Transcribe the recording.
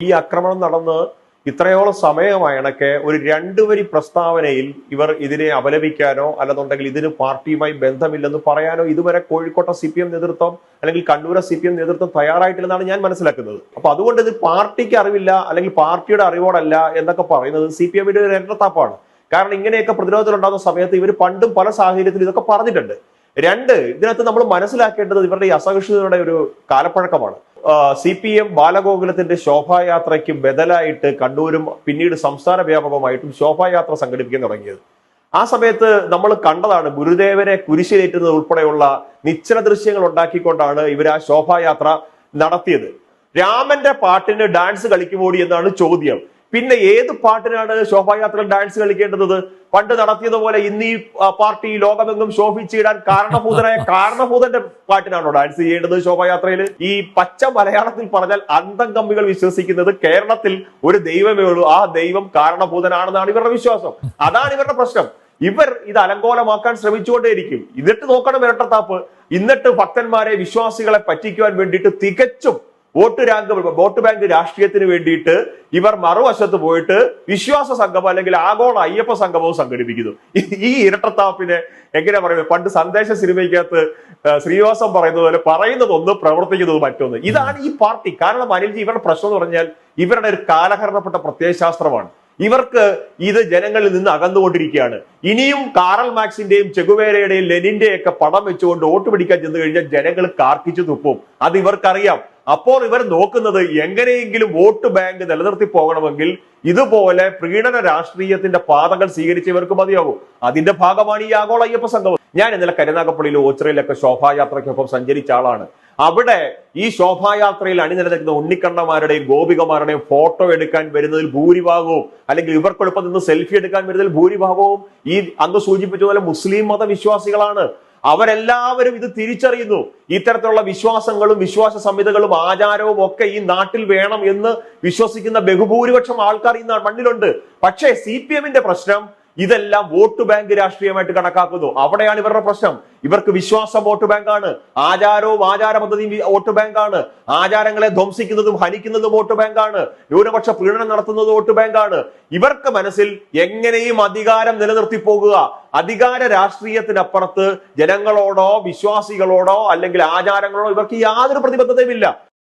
ഈ ആക്രമണം നടന്ന് ഇത്രയോളം സമയമായണക്കെ ഒരു രണ്ടുവരി പ്രസ്താവനയിൽ ഇവർ ഇതിനെ അപലപിക്കാനോ അല്ലെന്നുണ്ടെങ്കിൽ ഇതിന് പാർട്ടിയുമായി ബന്ധമില്ലെന്ന് പറയാനോ ഇതുവരെ കോഴിക്കോട്ടെ CPM നേതൃത്വം അല്ലെങ്കിൽ കണ്ണൂരെ CPM നേതൃത്വം തയ്യാറായിട്ടില്ലെന്നാണ് ഞാൻ മനസ്സിലാക്കുന്നത്. അപ്പൊ അതുകൊണ്ട് ഇത് പാർട്ടിക്ക് അറിവില്ല അല്ലെങ്കിൽ പാർട്ടിയുടെ അറിവോടല്ല എന്നൊക്കെ പറയുന്നത് CPMന്റെ ഒരു ഇരട്ടത്താപ്പാണ്. കാരണം ഇങ്ങനെയൊക്കെ പ്രതിരോധത്തിലുണ്ടാകുന്ന സമയത്ത് ഇവർ പണ്ടും പല സാഹചര്യത്തിലും ഇതൊക്കെ പറഞ്ഞിട്ടുണ്ട്. രണ്ട്, ഇതിനകത്ത് നമ്മൾ മനസ്സിലാക്കേണ്ടത് ഇവരുടെ ഈ അസഹിഷ്ണുതയുടെ ഒരു കാലപ്പഴക്കമാണ്. CPM ബാലഗോകുലത്തിന്റെ ശോഭായാത്രയ്ക്ക് ബദലായിട്ട് കണ്ണൂരും പിന്നീട് സംസ്ഥാന വ്യാപകമായിട്ടും ശോഭായാത്ര സംഘടിപ്പിക്കാൻ തുടങ്ങിയത്. ആ സമയത്ത് നമ്മൾ കണ്ടതാണ് ഗുരുദേവനെ കുരിശിലേറ്റുന്നത് ഉൾപ്പെടെയുള്ള നിശ്ചല ദൃശ്യങ്ങൾ ഉണ്ടാക്കിക്കൊണ്ടാണ് ഇവർ ആ ശോഭായാത്ര നടത്തിയത്. രാമന്റെ പാട്ടിന് ഡാൻസ് കളിക്കുമോടി എന്നാണ് ചോദ്യം. പിന്നെ ഏത് പാട്ടിനാണ് ശോഭായാത്രകൾ ഡാൻസ് കളിക്കേണ്ടത്? പണ്ട് നടത്തിയതുപോലെ ഇന്ന് ഈ പാർട്ടി ലോകമെങ്ങും ശോഭിച്ചിടാൻ കാരണഭൂതന്റെ പാട്ടിനാണോ ഡാൻസ് ചെയ്യേണ്ടത് ശോഭായാത്രയിൽ? ഈ പച്ച മലയാളത്തിൽ പറഞ്ഞാൽ അന്തം കമ്മികൾ വിശ്വസിക്കുന്നത് കേരളത്തിൽ ഒരു ദൈവമേ ഉള്ളൂ, ആ ദൈവം കാരണഭൂതനാണെന്നാണ് ഇവരുടെ വിശ്വാസം. അതാണ് ഇവരുടെ പ്രശ്നം. ഇവർ ഇത് അലങ്കോലമാക്കാൻ ശ്രമിച്ചുകൊണ്ടേയിരിക്കും. എന്നിട്ട് നോക്കണം ഇരട്ടത്താപ്പ്. എന്നിട്ട് ഭക്തന്മാരെ, വിശ്വാസികളെ പറ്റിക്കുവാൻ വേണ്ടിയിട്ട് തികച്ചും വോട്ട് ബാങ്ക് രാഷ്ട്രീയത്തിന് വേണ്ടിയിട്ട് ഇവർ മറുവശത്ത് പോയിട്ട് വിശ്വാസ സംഗമം അല്ലെങ്കിൽ ആഗോള അയ്യപ്പ സംഗമവും സംഘടിപ്പിക്കുന്നു. ഈ ഇരട്ടത്താപ്പിനെ എങ്ങനെ പറയുന്നത്? പണ്ട് സന്ദേശ സിനിമയ്ക്കകത്ത് ശ്രീനിവാസം പറയുന്നത് പോലെ പറയുന്നതൊന്ന് പ്രവർത്തിക്കുന്നത് മറ്റൊന്ന്. ഇതാണ് ഈ പാർട്ടി. കാരണം അനിൽജി, ഇവരുടെ പ്രശ്നം എന്ന് പറഞ്ഞാൽ ഇവരുടെ ഒരു കാലഹരണപ്പെട്ട പ്രത്യയശാസ്ത്രമാണ്. ഇവർക്ക് ഇത് ജനങ്ങളിൽ നിന്ന് അകന്നുകൊണ്ടിരിക്കുകയാണ്. ഇനിയും കാറൽ മാക്സിന്റെയും ചെഗുവേരയുടെയും ലെനിന്റെയും ഒക്കെ പടം വെച്ചുകൊണ്ട് വോട്ട് പിടിക്കാൻ ചെന്ന് കഴിഞ്ഞാൽ ജനങ്ങൾ കാർക്കിച്ചു തുപ്പും. അത് ഇവർക്കറിയാം. അപ്പോൾ ഇവർ നോക്കുന്നത് എങ്ങനെയെങ്കിലും വോട്ട് ബാങ്ക് നിലനിർത്തി പോകണമെങ്കിൽ ഇതുപോലെ പ്രീണന രാഷ്ട്രീയത്തിന്റെ പാതകൾ സ്വീകരിച്ച് ഇവർക്ക് മതിയാകും. അതിന്റെ ഭാഗമാണ് ഈ ആഗോള അയ്യപ്പ സംഗമം. ഞാൻ ഇന്നലെ കരുനാഗപ്പള്ളിയിലും ഓച്ചിറയിലൊക്കെ ശോഭായാത്രയ്ക്കൊപ്പം സഞ്ചരിച്ച ആളാണ്. അവിടെ ഈ ശോഭായാത്രയിൽ അണിനിരന്നിരുന്ന ഉണ്ണിക്കണ്ണന്മാരുടെയും ഗോപികമാരുടെയും ഫോട്ടോ എടുക്കാൻ വരുന്നതിൽ ഭൂരിഭാഗവും, അല്ലെങ്കിൽ ഇവർക്കൊപ്പം നിന്ന് സെൽഫി എടുക്കാൻ വരുന്നതിൽ ഭൂരിഭാഗവും ഈ അന്ന് സൂചിപ്പിച്ചതുപോലെ മുസ്ലിം മതവിശ്വാസികളാണ്. അവരെല്ലാവരും ഇത് തിരിച്ചറിയുന്നു. ഇത്തരത്തിലുള്ള വിശ്വാസങ്ങളും വിശ്വാസ സംഹിതകളും ആചാരവും ഒക്കെ ഈ നാട്ടിൽ വേണം എന്ന് വിശ്വസിക്കുന്ന ബഹുഭൂരിപക്ഷം ആൾക്കാർ ഈ മണ്ണിലുണ്ട്. പക്ഷേ CPMന്റെ പ്രശ്നം ഇതെല്ലാം വോട്ട് ബാങ്ക് രാഷ്ട്രീയമായിട്ട് കണക്കാക്കുന്നു. അവിടെയാണ് ഇവരുടെ പ്രശ്നം. ഇവർക്ക് വിശ്വാസം വോട്ട് ബാങ്കാണ്, ആചാരവും ആചാര പദ്ധതിയും വോട്ട് ബാങ്കാണ്, ആചാരങ്ങളെ ധ്വംസിക്കുന്നതും ഹനിക്കുന്നതും വോട്ട് ബാങ്കാണ്, ന്യൂനപക്ഷ പീഡനം നടത്തുന്നത് വോട്ട് ബാങ്കാണ്. ഇവർക്ക് മനസ്സിൽ എങ്ങനെയും അധികാരം നിലനിർത്തി പോകുക, അധികാര രാഷ്ട്രീയത്തിനപ്പുറത്ത് ജനങ്ങളോടോ വിശ്വാസികളോടോ അല്ലെങ്കിൽ ആചാരങ്ങളോടോ ഇവർക്ക് യാതൊരു പ്രതിബദ്ധതയുമില്ല.